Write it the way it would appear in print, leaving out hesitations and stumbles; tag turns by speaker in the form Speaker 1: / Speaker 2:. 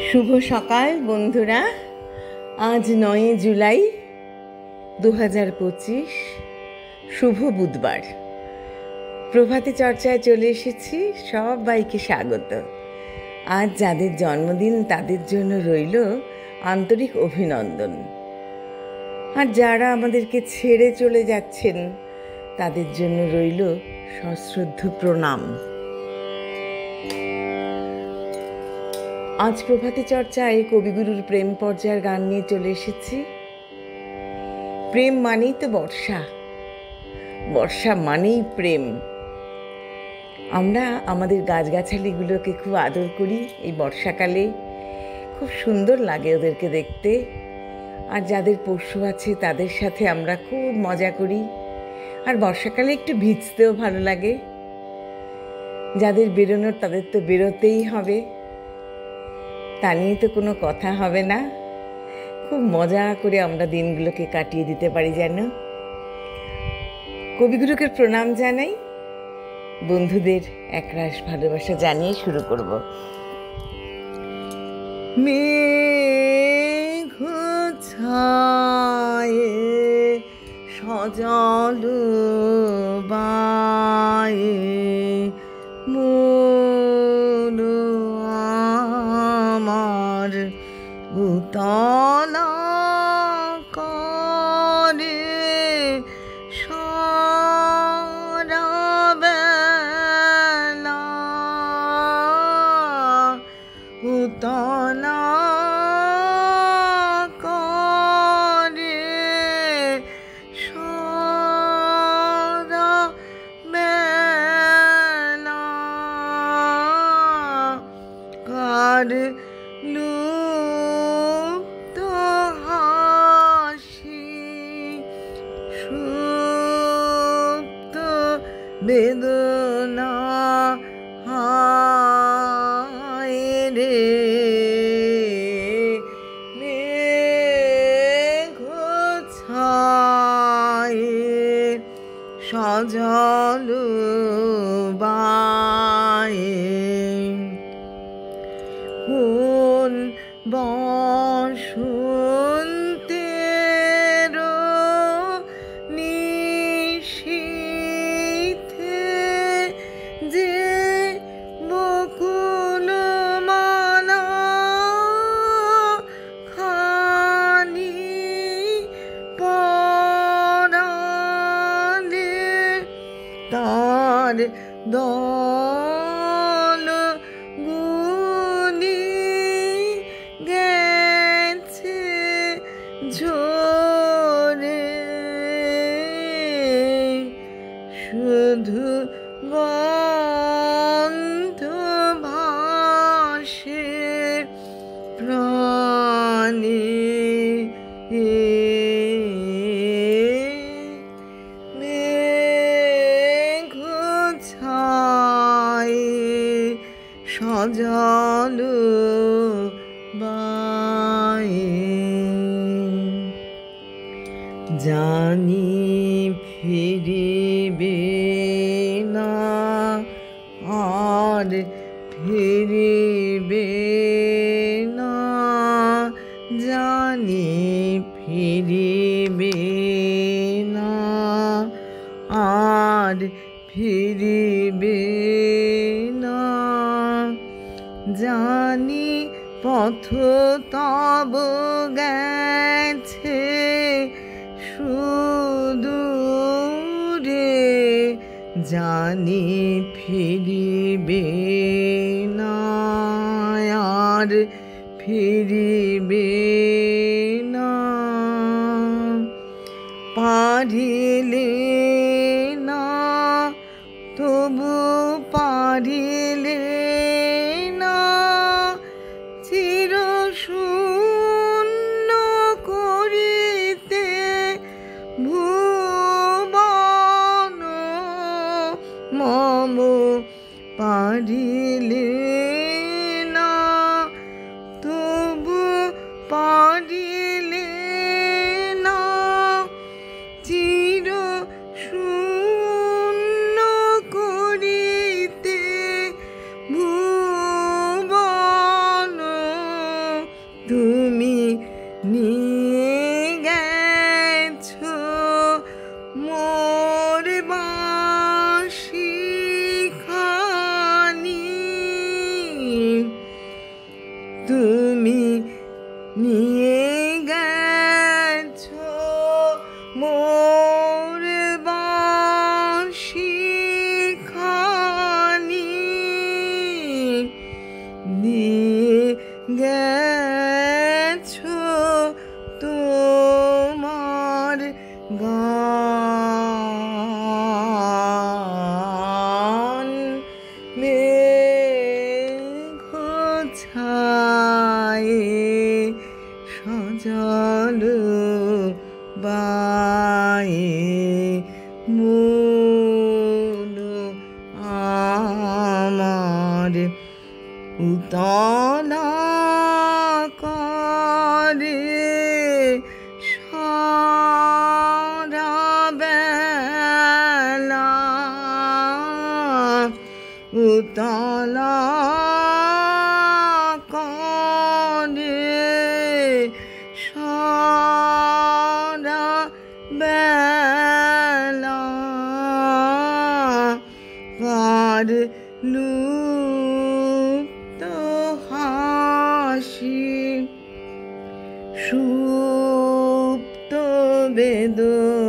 Speaker 1: শুভ সকাল বন্ধুরা। আজ 9 জুলাই 2025, শুভ বুধবার। প্রভাতী চর্চায় চলে এসেছি, সবাইকে স্বাগত। আজ যাদের জন্মদিন তাদের জন্য রইল আন্তরিক অভিনন্দন, আর যারা আমাদেরকে ছেড়ে চলে যাচ্ছেন তাদের জন্য রইল সশ্রদ্ধ প্রণাম। আজ প্রভাতী চর্চায় কবিগুরুর প্রেম পর্যায়ের গান নিয়ে চলে এসেছি। প্রেম মানেই তো বর্ষা, বর্ষা মানেই প্রেম। আমরা আমাদের গাছগাছালিগুলোকে খুব আদর করি এই বর্ষাকালে, খুব সুন্দর লাগে ওদেরকে দেখতে। আর যাদের পশু আছে তাদের সাথে আমরা খুব মজা করি, আর বর্ষাকালে একটু ভিজতেও ভালো লাগে। যাদের বেরোনোর তাদের তো বেরোতেই হবে, তা নিয়ে তো কোনো কথা হবে না। খুব মজা করে আমরা দিনগুলোকে কাটিয়ে দিতে পারি যেন। কবিগুরুকে প্রণাম জানাই, বন্ধুদের একরাশ ভালোবাসা জানিয়ে শুরু করব। মেঘ ছায়ে সজল বায়ে মন আমার উতলা করে সারা বেলা, উতলা করে সারা বেলা, কার লুপ্ত হাসি সুপ্ত বেদনা হায় রে, মেঘ ছায়ে সজল বায়ে কোন বসন্তের নিশীথে যে বকুল মালা খানি পরালে তার দল গুলি গেছে ঝরে, শুধু গন্ধ ভাসে প্রাণে, মেঘ ছায়ে সজল বায়ে। জানি ফিরিবে না আর ফিরিবে না, জানি ফিরিবে না আর ফিরিবে না, জানি পথ তব গেছে সুদূরে, জানি ফিরিবে না আর ফিরিবে না, পারিলে না তবু পারিলে না চির শূন্য করিতে ভুবন মম, পারিলে না তবু পারিলে না চির গেছো তোমার গান মেঘ ছায়ে সজল বায়ে মন আমার উতলা করে সারা বেলা উতলা করে সারা বেলা কার লুপ্ত হাসি সুপ্ত বেদনা